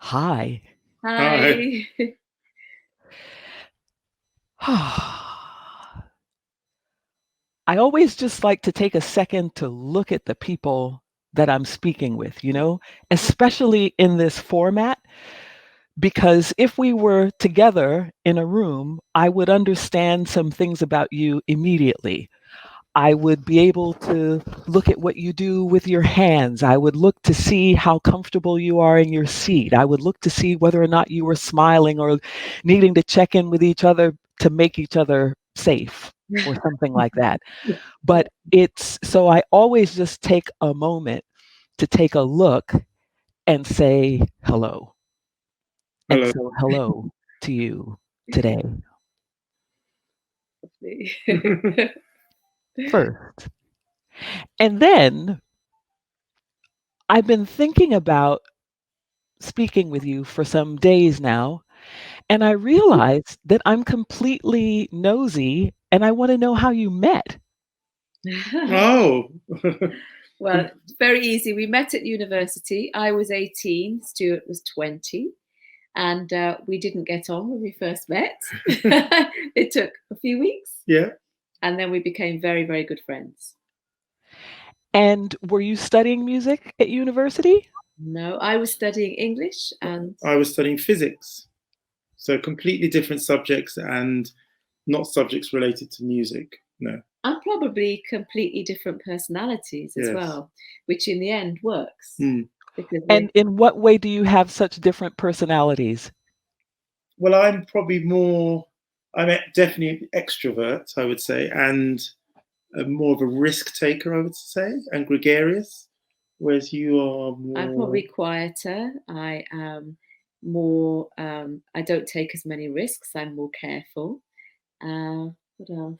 Hi. Hi. I always just like to take a second to look at the people that I'm speaking with, especially in this format, because if we were together in a room, I would understand some things about you immediately. I would be able to look at what you do with your hands. I would look to see how comfortable you are in your seat. I would look to see whether or not you were smiling or needing to check in with each other to make each other safe or something like that. But so I always just take a moment to take a look and say hello. And Hello. so hello to you today first. And then I've been thinking about speaking with you for some days now, and I realized that I'm completely nosy and I want to know how you met. Oh. Well, it's very easy. We met at university. I was 18, Stuart was 20, and we didn't get on when we first met. It took a few weeks. Yeah. And then we became very, very good friends. And were you studying music at university? No, I was studying English and I was studying physics. So completely different subjects and not subjects related to music. No. And probably completely different personalities as well, which in the end works. And in what way do you have such different personalities? Well, I'm definitely an extrovert, I would say, and more of a risk taker, I would say, and gregarious, whereas you are more... I'm probably quieter. I am more, I don't take as many risks. I'm more careful. What else?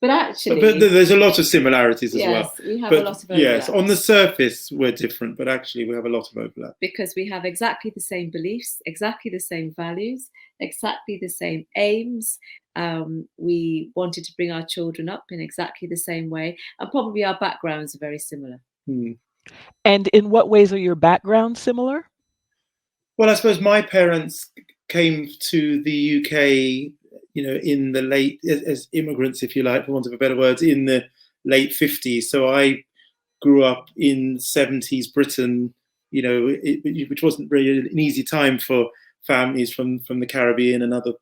But actually... But there's a lot of similarities as well. Yes, we have a lot of overlap. Yes, on the surface we're different, but actually we have a lot of overlap. Because we have exactly the same beliefs, exactly the same values, exactly the same aims. We wanted to bring our children up in exactly the same way, and probably our backgrounds are very similar. And in what ways are your backgrounds similar? Well, I suppose my parents came to the UK, in the late, as immigrants, if you like, for want of a better word, in the late 50s. So I grew up in 70s Britain, which wasn't really an easy time for families from the Caribbean and other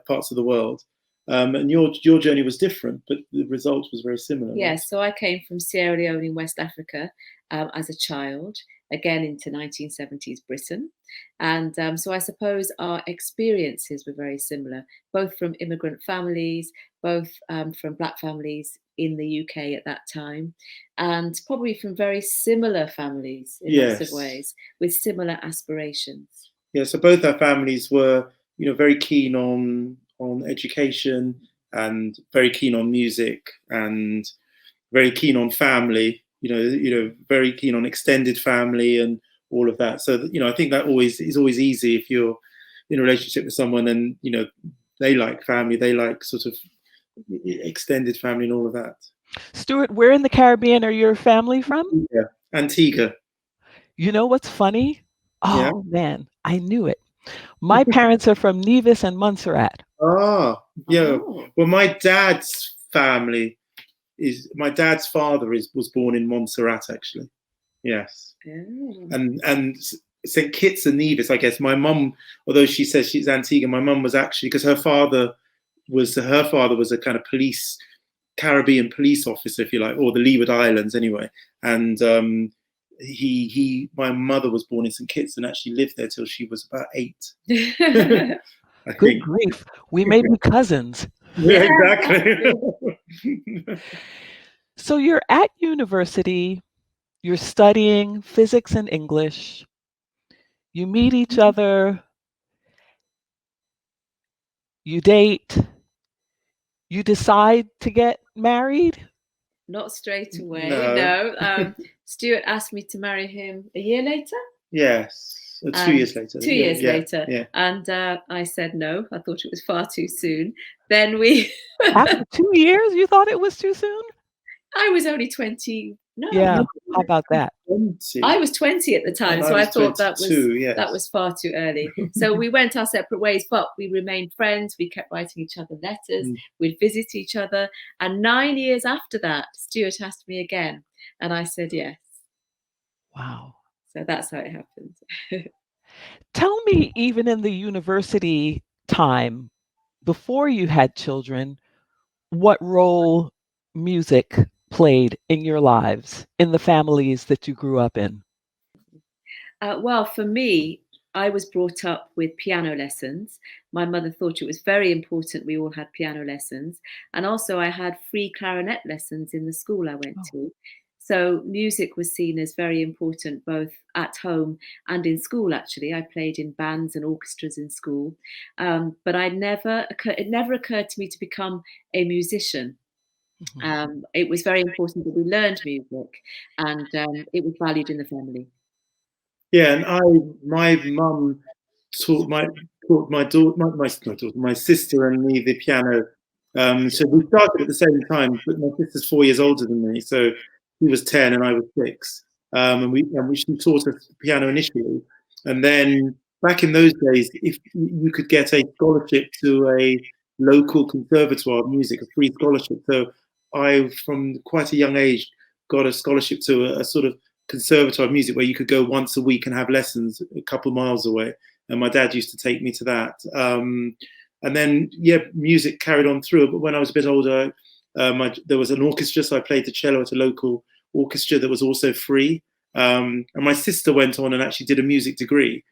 parts of the world. And your journey was different, but the result was very similar. Yes, right? So I came from Sierra Leone in West Africa as a child, again into 1970s Britain. And so I suppose our experiences were very similar, both from immigrant families, both from Black families in the UK at that time, and probably from very similar families in lots of ways, with similar aspirations. Yeah, so both our families were, very keen on education and very keen on music and very keen on family, very keen on extended family and all of that. So, I think that is always easy if you're in a relationship with someone and, they like family, they like sort of extended family and all of that. Stuart, where in the Caribbean are your family from? Yeah, Antigua. You know what's funny? Oh, man, I knew it. My parents are from Nevis and Montserrat. Oh, yeah. Well, my dad's father was born in Montserrat, actually. Yes. And St. Kitts and Nevis, I guess. My mum, although she says she's Antigua, my mum was actually, because her father was a kind of Caribbean police officer, if you like, or the Leeward Islands anyway. And my mother was born in St. Kitts and actually lived there till she was about 8. Good grief. We may be cousins. Yeah, exactly. So you're at university, you're studying physics and English, you meet each other, you date, you decide to get married? Not straight away, no. Stuart asked me to marry him a year later. Yes. 2 years later. 2 years later. Yeah. And I said no. I thought it was far too soon. Then we... After 2 years, you thought it was too soon? I was only 21 No. Yeah. How about that? 20. I was 20 at the time, so I thought that yes. was far too early. So we went our separate ways, but we remained friends. We kept writing each other letters. We'd visit each other. And 9 years after that, Stuart asked me again, and I said yes. Wow. So that's how it happened. Tell me, even in the university time, before you had children, what role music played in your lives, in the families that you grew up in? Well, for me, I was brought up with piano lessons. My mother thought it was very important we all had piano lessons. And also, I had free clarinet lessons in the school I went to. So, music was seen as very important both at home and in school, actually. I played in bands and orchestras in school. But it never occurred to me to become a musician. It was very important that we learned music, and it was valued in the family. Yeah, and my mum taught my sister and me the piano. So we started at the same time, but my sister's 4 years older than me, so he was 10 and I was 6. She taught us piano initially, and then back in those days, if you could get a scholarship to a local conservatoire of music, a free scholarship. So I, from quite a young age, got a scholarship to a sort of conservatoire of music where you could go once a week and have lessons a couple of miles away. And my dad used to take me to that. And then, music carried on through. But when I was a bit older, there was an orchestra, so I played the cello at a local orchestra that was also free. And my sister went on and actually did a music degree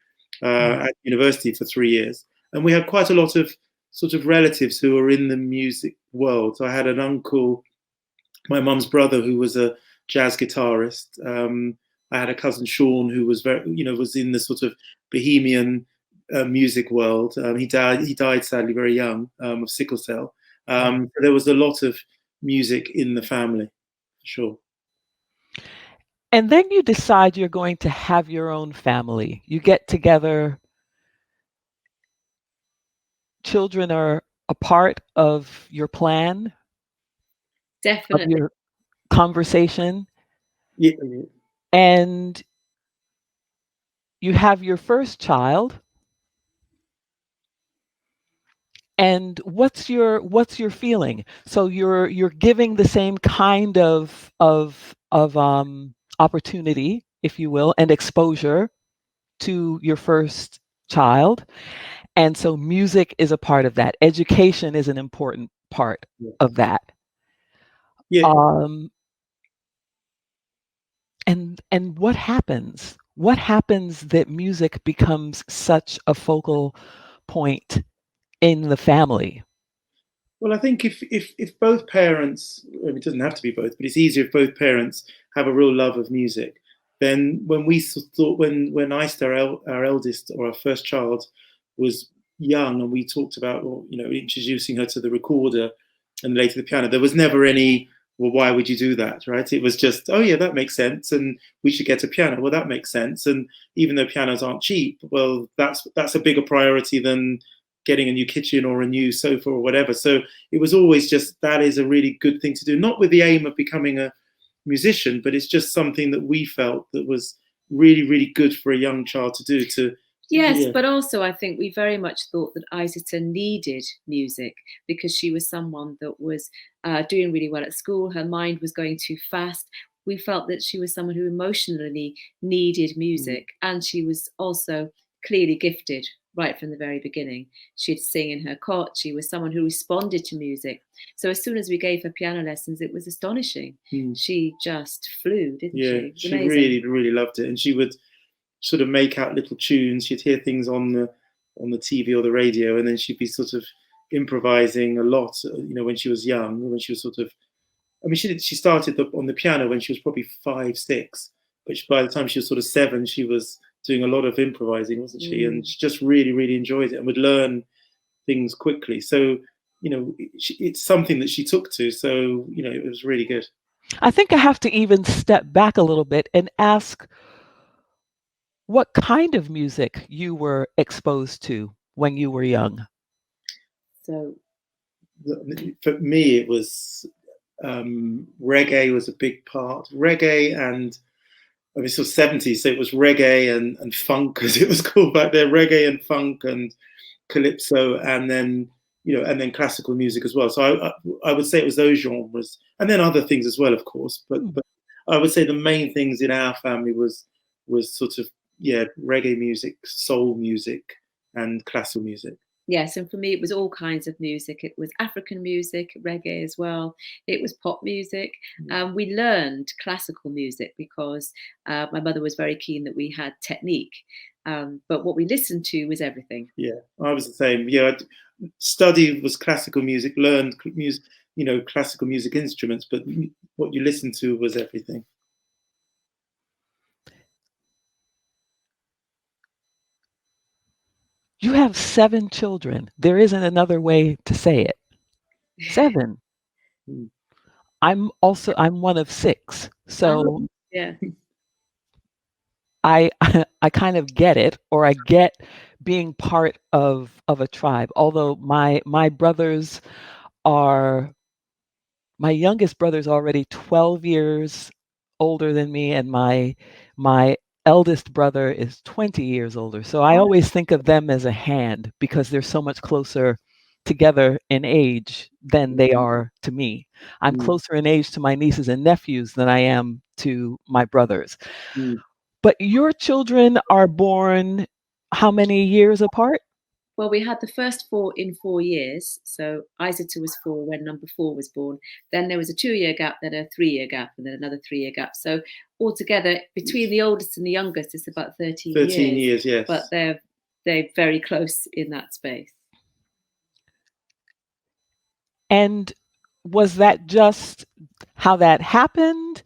at university for 3 years. And we had quite a lot of sort of relatives who were in the music world. So I had an uncle, my mum's brother, who was a jazz guitarist. I had a cousin Sean who was was in the sort of bohemian music world. He died sadly very young of sickle cell. There was a lot of music in the family, for sure. And then you decide you're going to have your own family. You get together. Children are a part of your plan, Definitely. of your conversation. Yeah. And you have your first child. And what's your feeling? So you're giving the same kind of opportunity, if you will, and exposure to your first child. And so music is a part of that. Education is an important part of that. Yeah. And what happens? What happens that music becomes such a focal point in the family? Well, I think if both parents, it doesn't have to be both, but it's easier if both parents have a real love of music. Then when we thought, when Isata, our eldest or our first child, was young, and we talked about, introducing her to the recorder and later the piano, there was never any, well, why would you do that, right? It was just, oh yeah, that makes sense, and we should get a piano. Well, that makes sense, and even though pianos aren't cheap, well, that's a bigger priority than getting a new kitchen or a new sofa or whatever. So it was always just, that is a really good thing to do, not with the aim of becoming a musician, but it's just something that we felt that was really, really good for a young child to do. Yes, but also I think we very much thought that Isata needed music because she was someone that was doing really well at school. Her mind was going too fast. We felt that she was someone who emotionally needed music, and she was also clearly gifted right from the very beginning. She'd sing in her cot. She was someone who responded to music. So as soon as we gave her piano lessons, it was astonishing. She just flew, didn't she? She really, really loved it, and she would sort of make out little tunes. She'd hear things on the TV or the radio, and then she'd be sort of improvising a lot. When she was young, when she was sort of, she started on the piano when she was probably 5, 6, but by the time she was sort of 7, she was doing a lot of improvising, wasn't she? And she just really, really enjoyed it and would learn things quickly. So, it's something that she took to. So, it was really good. I think I have to even step back a little bit and ask what kind of music you were exposed to when you were young. So, for me, it was reggae was a big part. Reggae and I mean, sort of 70s, so it was reggae and funk, as it was called back there, reggae and funk and calypso, and then and then classical music as well. So I would say it was those genres, and then other things as well, of course. But I would say the main things in our family was sort of reggae music, soul music, and classical music. Yes, and for me, it was all kinds of music. It was African music, reggae as well. It was pop music. We learned classical music because my mother was very keen that we had technique. But what we listened to was everything. Yeah, I was the same. Yeah, study was classical music, learned music, classical music instruments, but what you listened to was everything. You have 7 children. There isn't another way to say it. 7. I'm one of 6. So yeah. I kind of get it, or I get being part of a tribe. Although my youngest brother's already 12 years older than me, and my eldest brother is 20 years older. So I always think of them as a hand because they're so much closer together in age than they are to me. I'm closer in age to my nieces and nephews than I am to my brothers. But your children are born how many years apart? Well, we had the first 4 in 4 years. So Isata was 4 when number 4 was born. Then there was a 2-year gap, then a 3-year gap, and then another 3-year gap. So altogether, between the oldest and the youngest, it's about 13 years. 13 years, yes. But they're very close in that space. And was that just how that happened?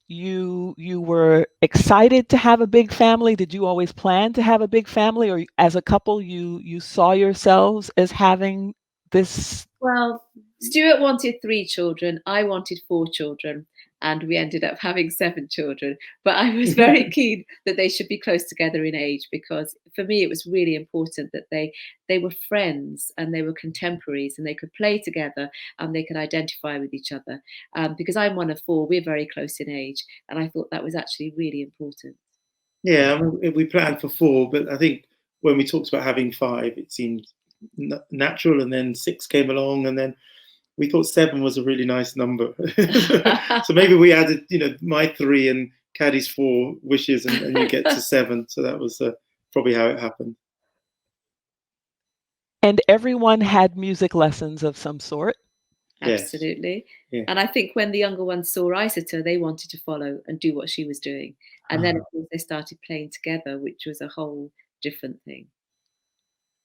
You were excited to have a big family? Did you always plan to have a big family, or as a couple you saw yourselves as having this? Well, Stuart wanted 3 children, I wanted 4 children, and we ended up having 7 children. But I was very keen that they should be close together in age, because for me it was really important that they were friends and they were contemporaries and they could play together and they could identify with each other. Because I'm one of 4, we're very close in age, and I thought that was actually really important. Yeah, I mean, we planned for 4, but I think when we talked about having 5, it seemed natural, and then 6 came along, and then we thought 7 was a really nice number. So maybe we added, my 3 and Caddy's 4 wishes, and you get to 7. So that was probably how it happened. And everyone had music lessons of some sort? Absolutely. Yes. And I think when the younger ones saw Isata, they wanted to follow and do what she was doing. And then, of course, they started playing together, which was a whole different thing.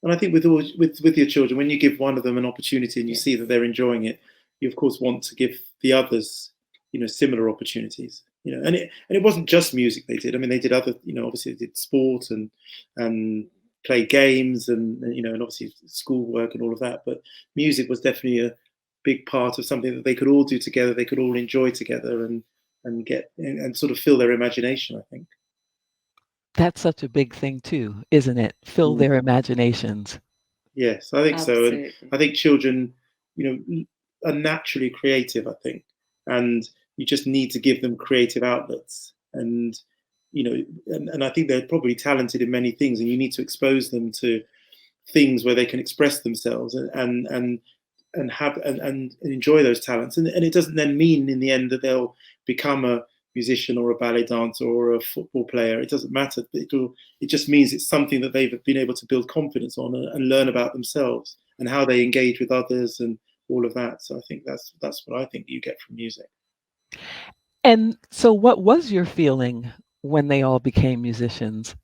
And I think with your children, when you give one of them an opportunity and you see that they're enjoying it, you of course want to give the others, similar opportunities. And it wasn't just music they did. I mean, they did other, obviously they did sport and play games and and obviously schoolwork and all of that. But music was definitely a big part of something that they could all do together. They could all enjoy together and get and sort of fill their imagination, I think. That's such a big thing too, isn't it? Fill their imaginations. Yes, I think Absolutely. so. And I think children, are naturally creative, I think. And you just need to give them creative outlets. And, and I think they're probably talented in many things, and you need to expose them to things where they can express themselves and enjoy those talents. And it doesn't then mean in the end that they'll become a musician or a ballet dancer or a football player. It doesn't matter. It just means it's something that they've been able to build confidence on and learn about themselves and how they engage with others and all of that. So I think that's what I think you get from music. And so what was your feeling when they all became musicians?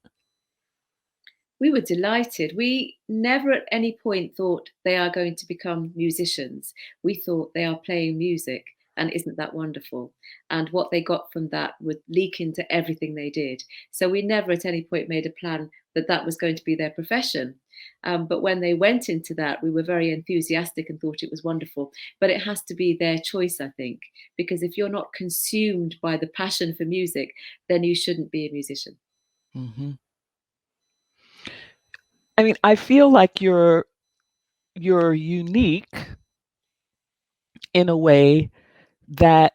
We were delighted. We never at any point thought they are going to become musicians. We thought they are playing music, and isn't that wonderful? And what they got from that would leak into everything they did. So we never at any point made a plan that that was going to be their profession. But when they went into that, we were very enthusiastic and thought it was wonderful. But it has to be their choice, I think, because if you're not consumed by the passion for music, then you shouldn't be a musician. Mm-hmm. I mean, I feel like you're unique in a way that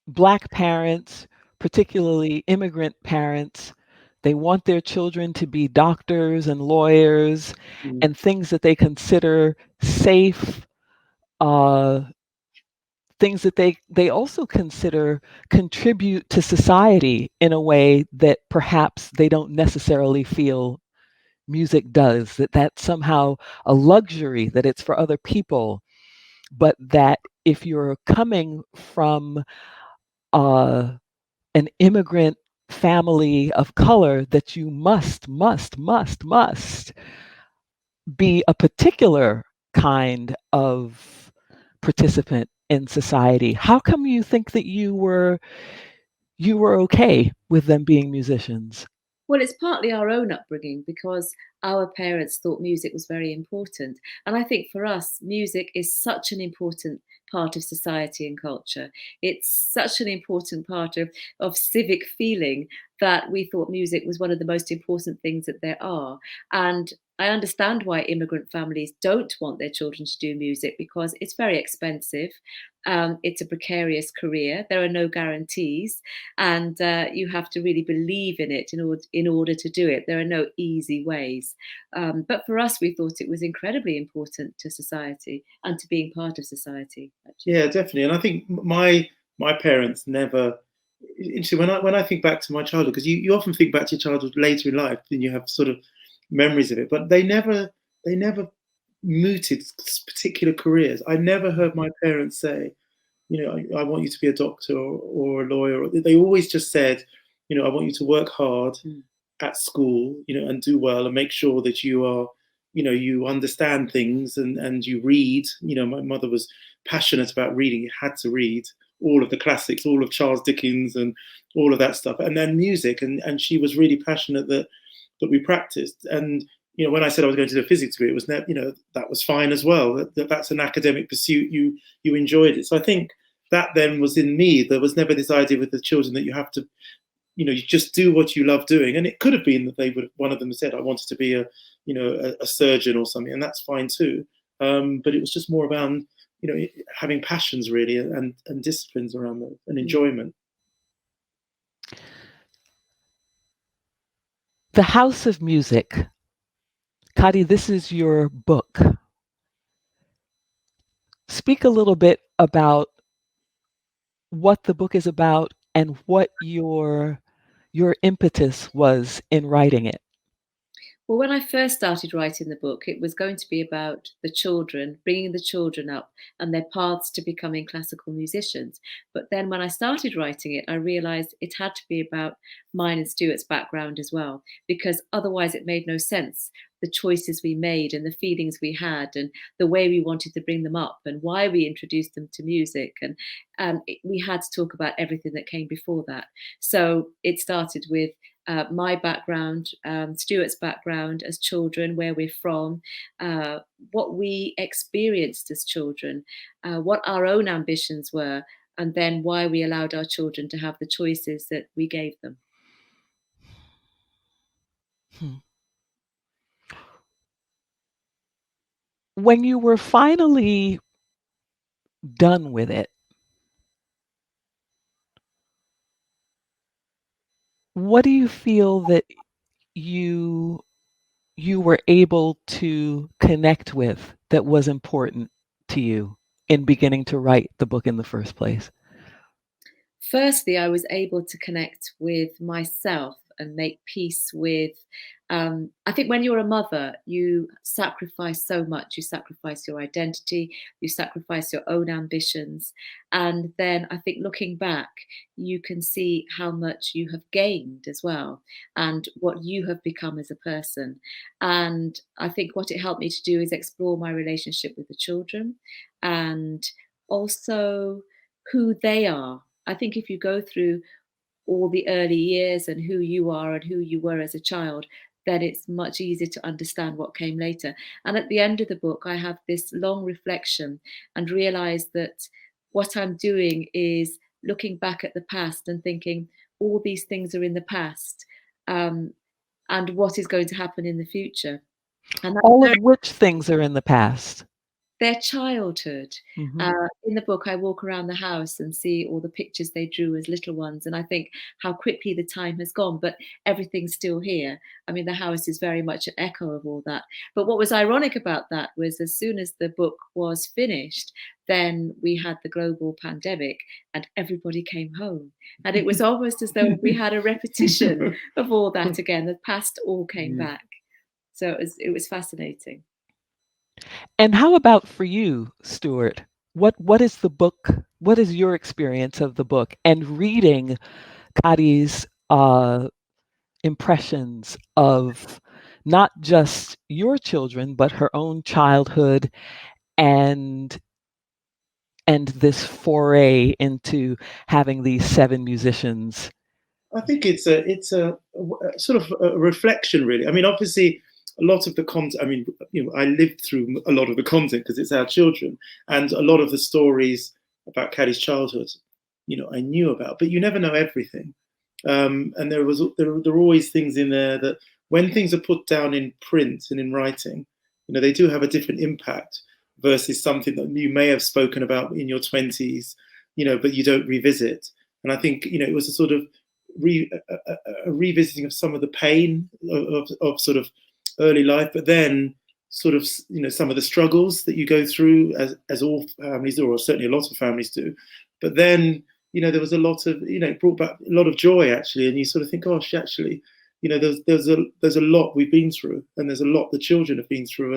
Black parents, particularly immigrant parents, they want their children to be doctors and lawyers and things that they consider safe, things that they also consider contribute to society in a way that perhaps they don't necessarily feel music does, that that's somehow a luxury, that it's for other people, but that if you're coming from an immigrant family of color, that you must be a particular kind of participant in society. How come you think that you were okay with them being musicians? Well, it's partly our own upbringing because our parents thought music was very important. And I think for us, music is such an important part of society and culture. It's such an important part of civic feeling that we thought music was one of the most important things that there are. And I understand why immigrant families don't want their children to do music because it's very expensive. It's a precarious career. There are no guarantees, and you have to really believe in it in order to do it. There are no easy ways. But for us, we thought it was incredibly important to society and to being part of society. Actually. Yeah, definitely. And I think my parents never. Interesting, when I think back to my childhood, because you often think back to your childhood later in life, and you have sort of memories of it, but they never mooted particular careers. I never heard my parents say, I want you to be a doctor or a lawyer. They always just said, I want you to work hard at school, and do well and make sure that you are, you understand things and you read. My mother was passionate about reading. You had to read all of the classics, all of Charles Dickens and all of that stuff. And then music. And she was really passionate that we practiced. And when I said I was going to do a physics degree, it was that was fine as well. That's an academic pursuit. You enjoyed it. So I think that then was in me. There was never this idea with the children that you have to, you just do what you love doing. And it could have been that one of them said, I wanted to be a surgeon or something, and that's fine too. But it was just more about, having passions really and disciplines around those and enjoyment. The House of Music. Kadi, this is your book. Speak a little bit about what the book is about and what your impetus was in writing it. Well, when I first started writing the book, it was going to be about the children, bringing the children up and their paths to becoming classical musicians. But then when I started writing it, I realized it had to be about mine and Stuart's background as well, because otherwise it made no sense. The choices we made and the feelings we had and the way we wanted to bring them up and why we introduced them to music. And we had to talk about everything that came before that. So it started with my background, Stuart's background as children, where we're from, what we experienced as children, what our own ambitions were, and then why we allowed our children to have the choices that we gave them. When you were finally done with it, what do you feel that you were able to connect with that was important to you in beginning to write the book in the first place? Firstly, I was able to connect with myself and make peace with. I think when you're a mother, you sacrifice so much. You sacrifice your identity, you sacrifice your own ambitions. And then I think looking back, you can see how much you have gained as well and what you have become as a person. And I think what it helped me to do is explore my relationship with the children and also who they are. I think if you go through all the early years and who you are and who you were as a child, then it's much easier to understand what came later. And at the end of the book, I have this long reflection and realize that what I'm doing is looking back at the past and thinking all these things are in the past, and what is going to happen in the future. And all of which things are in the past? their childhood. Mm-hmm. In the book, I walk around the house and see all the pictures they drew as little ones, and I think how quickly the time has gone, but everything's still here. I mean, the house is very much an echo of all that. But what was ironic about that was as soon as the book was finished, then we had the global pandemic and everybody came home. And it was almost as though we had a repetition of all that again. The past all came back. So it was fascinating. And how about for you, Stuart? What is the book? What is your experience of the book and reading Kadi's impressions of not just your children, but her own childhood and this foray into having these 7 musicians? I think it's a sort of a reflection, really. I mean, obviously, a lot of the content. I mean, I lived through a lot of the content because it's our children, and a lot of the stories about Kadi's childhood, I knew about, but you never know everything. And there are always things in there that, when things are put down in print and in writing, they do have a different impact versus something that you may have spoken about in your 20s, but you don't revisit. And I think it was a sort of a revisiting of some of the pain of sort of early life, but then sort of some of the struggles that you go through as all families do, or certainly a lot of families do. But then there was a lot of it brought back a lot of joy, actually, and you sort of think, gosh, actually, there's a lot we've been through, and there's a lot the children have been through,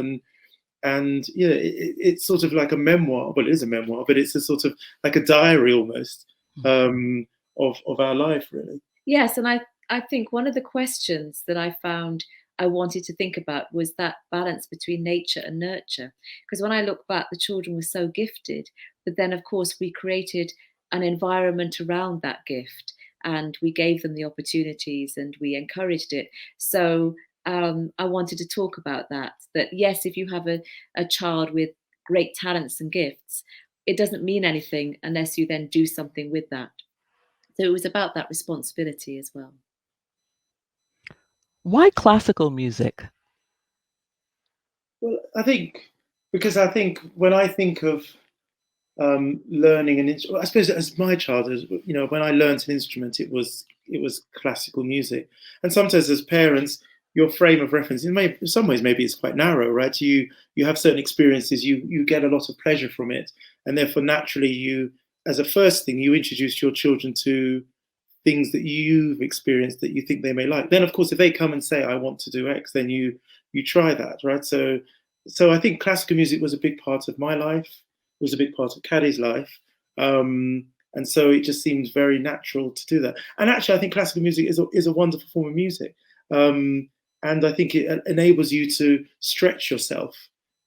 and it's sort of like a memoir. Well, it is a memoir, but it's a sort of like a diary almost of our life, really. Yes, and I think one of the questions that I found I wanted to think about was that balance between nature and nurture. Because when I look back, the children were so gifted, but then of course we created an environment around that gift, and we gave them the opportunities and we encouraged it. So I wanted to talk about that yes, if you have a child with great talents and gifts, it doesn't mean anything unless you then do something with that. So it was about that responsibility as well. Why classical music? Well, I think when I think of learning an instrument, I suppose as my childhood, when I learned an instrument, it was classical music. And sometimes as parents, your frame of reference, in some ways, maybe it's quite narrow, right? You have certain experiences, you get a lot of pleasure from it, and therefore naturally as a first thing, you introduce your children to things that you've experienced that you think they may like. Then, of course, if they come and say, I want to do X, then you try that, right? So I think classical music was a big part of my life. It was a big part of Kadi's life. And so it just seems very natural to do that. And actually, I think classical music is a wonderful form of music. And I think it enables you to stretch yourself.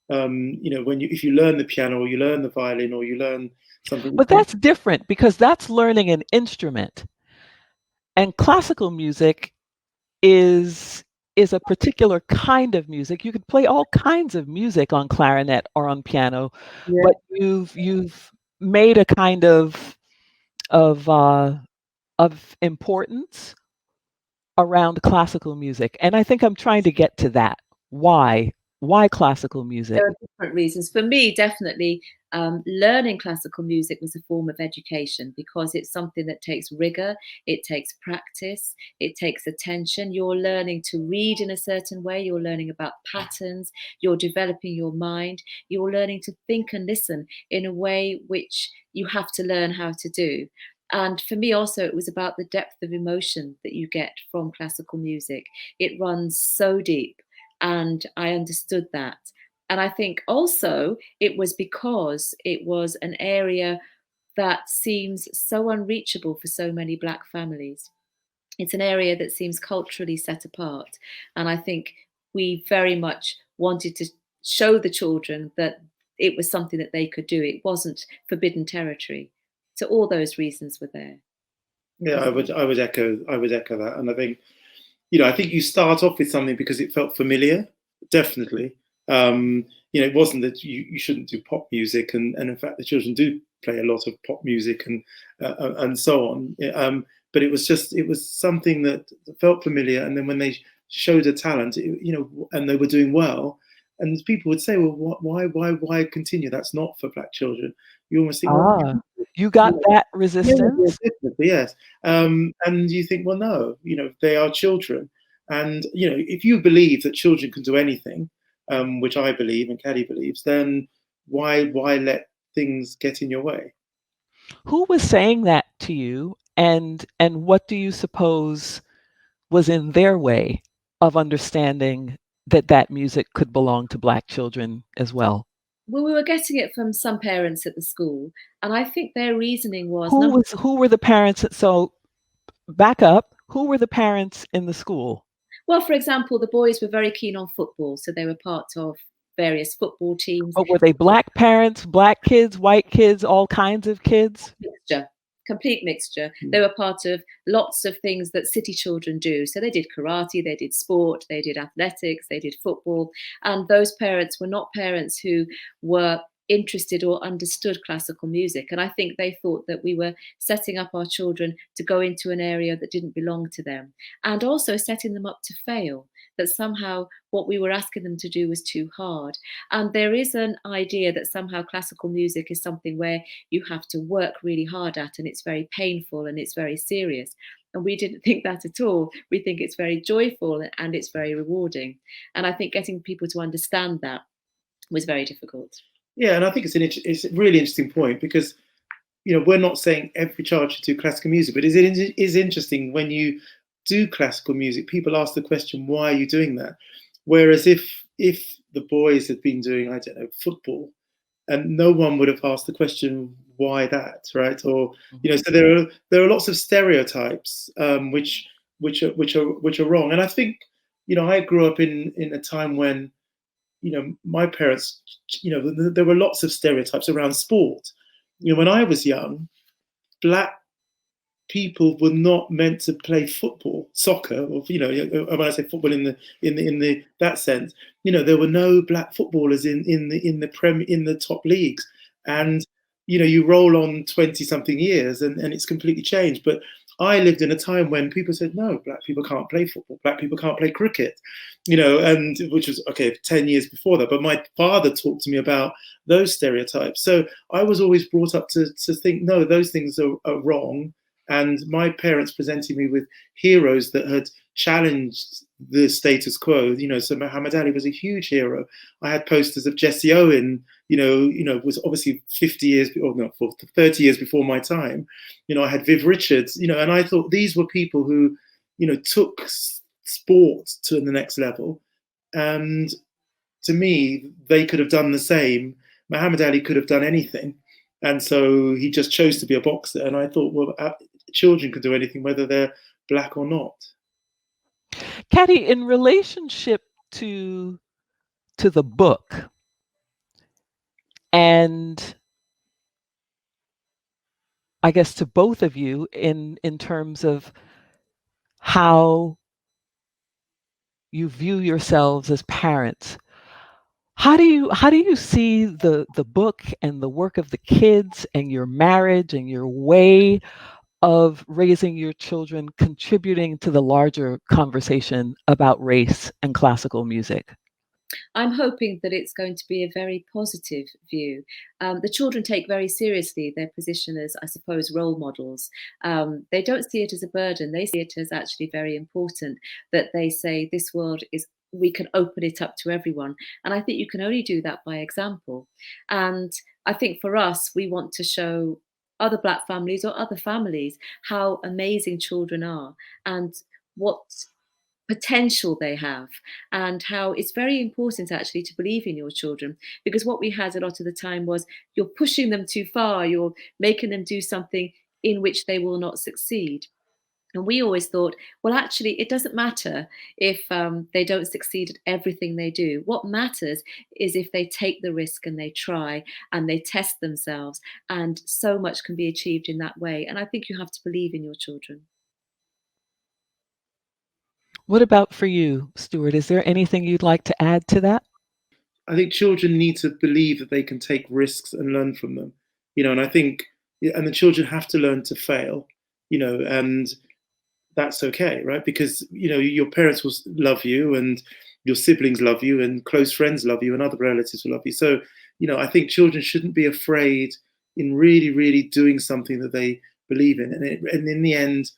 If you learn the piano or you learn the violin or you learn something. But that's different because that's learning an instrument. And classical music is a particular kind of music. You could play all kinds of music on clarinet or on piano, but you've made a kind of importance around classical music. And I think I'm trying to get to that. Why classical music? There are different reasons. For me, definitely, learning classical music was a form of education because it's something that takes rigor, it takes practice, it takes attention. You're learning to read in a certain way, you're learning about patterns, you're developing your mind, you're learning to think and listen in a way which you have to learn how to do. And for me also, it was about the depth of emotion that you get from classical music. It runs so deep, and I understood that. And I think also it was because it was an area that seems so unreachable for so many Black families. It's an area that seems culturally set apart. And I think we very much wanted to show the children that it was something that they could do. It wasn't forbidden territory. So all those reasons were there. Yeah, I would echo that. And I think, I think you start off with something because it felt familiar, definitely. It wasn't that you shouldn't do pop music, and in fact the children do play a lot of pop music and so on. But it was something that felt familiar, and then when they showed a talent, and they were doing well, And people would say, well, why continue? That's not for black children. You almost think, well, you got that yeah, resistance? yes. And you think, well, no, they are children. And, if you believe that children can do anything, which I believe and Kadi believes, then why let things get in your way? Who was saying that to you, and what do you suppose was in their way of understanding that music could belong to black children as well? Well, we were getting it from some parents at the school, and I think their reasoning was Who were the parents? So back up. Who were the parents in the school? well, for example, the boys were very keen on football, so they were part of various football teams. But were they black parents, black kids, white kids, all kinds of kids? Complete mixture. They were part of lots of things that city children do. So they did karate, they did sport, they did athletics, they did football. And those parents were not parents who were interested or understood classical music. And I think they thought that we were setting up our children to go into an area that didn't belong to them, and also setting them up to fail, that somehow what we were asking them to do was too hard. And there is an idea that somehow classical music is something where you have to work really hard at, and it's very painful and it's very serious. And we didn't think that at all. We think it's very joyful and it's very rewarding. And I think getting people to understand that was very difficult. Yeah, and I think it's a really interesting point, because we're not saying every child should do classical music, but it is interesting when you do classical music, people ask the question, why are you doing that? Whereas if the boys had been doing, I don't know, football, and no one would have asked the question, why that, right? Or so there are lots of stereotypes which are wrong. And I think I grew up in a time when my parents, there were lots of stereotypes around sport. When I was young, black people were not meant to play football, soccer, or when I say football in the that sense, there were no black footballers in the top leagues. And you roll on 20-something years and it's completely changed. But I lived in a time when people said, no, black people can't play football, black people can't play cricket, and which was 10 years before that. But my father talked to me about those stereotypes. So I was always brought up to think, no, those things are wrong. And my parents presented me with heroes that had challenged the status quo. So Muhammad Ali was a huge hero. I had posters of Jesse Owen, was obviously 50 years, or no, 30 years before my time. I had Viv Richards, and I thought these were people who, took sport to the next level. And to me, they could have done the same. Muhammad Ali could have done anything. And so he just chose to be a boxer. And I thought, well, children could do anything, whether they're black or not. Kadi, in relationship to the book, and I guess to both of you in terms of how you view yourselves as parents, how do you see the book and the work of the kids and your marriage and your way of raising your children contributing to the larger conversation about race and classical music? I'm hoping that it's going to be a very positive view. The children take very seriously their position as, I suppose, role models. They don't see it as a burden. They see it as actually very important, that they say this world is, we can open it up to everyone. And I think you can only do that by example. And I think for us, we want to show other black families or other families how amazing children are and what potential they have, and how it's very important actually to believe in your children, because what we had a lot of the time was you're pushing them too far, you're making them do something in which they will not succeed. And we always thought, well, actually, it doesn't matter if they don't succeed at everything they do. What matters is if they take the risk and they try and they test themselves, and so much can be achieved in that way. And I think you have to believe in your children. What about for you, Stuart? Is there anything you'd like to add to that? I think children need to believe that they can take risks and learn from them, and I think, and the children have to learn to fail, and that's okay, right? Because, your parents will love you, and, your siblings love you, and close friends love you, and other relatives will love you. So, I think children shouldn't be afraid in really, really doing something that they believe in. And in the end,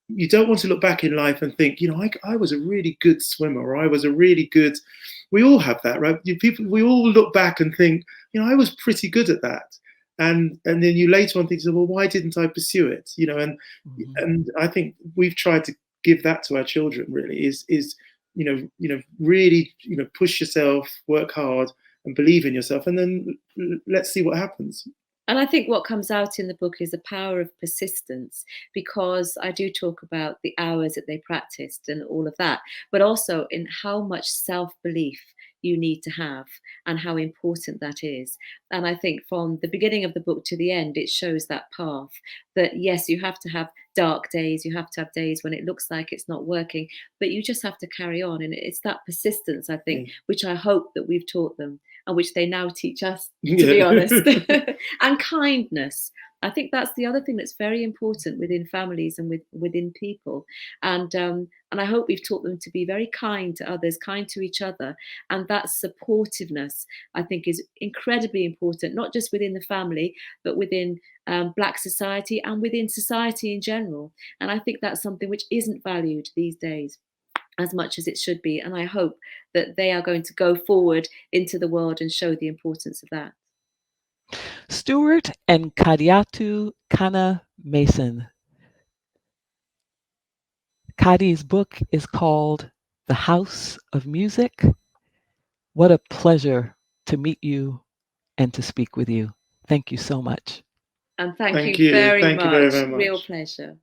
you don't want to look back in life and think, I was a really good swimmer, or I was a really good. We all have that, right? We all look back and think, I was pretty good at that. And then you later on think, well, why didn't I pursue it? And I think we've tried to give that to our children. Really, is really push yourself, work hard, and believe in yourself, and then let's see what happens. And I think what comes out in the book is the power of persistence, because I do talk about the hours that they practiced and all of that, but also in how much self-belief you need to have and how important that is. And I think from the beginning of the book to the end, it shows that path that, yes, you have to have dark days, you have to have days when it looks like it's not working, but you just have to carry on. And it's that persistence, I think, which I hope that we've taught them and which they now teach us, to be honest. And kindness. I think that's the other thing that's very important within families and within people. And I hope we've taught them to be very kind to others, kind to each other. And that supportiveness, I think, is incredibly important, not just within the family, but within Black society and within society in general. And I think that's something which isn't valued these days as much as it should be. And I hope that they are going to go forward into the world and show the importance of that. Stuart and Kadiatu Kanneh-Mason. Kadi's book is called The House of Music. What a pleasure to meet you and to speak with you. Thank you so much. And thank you very much. Real pleasure.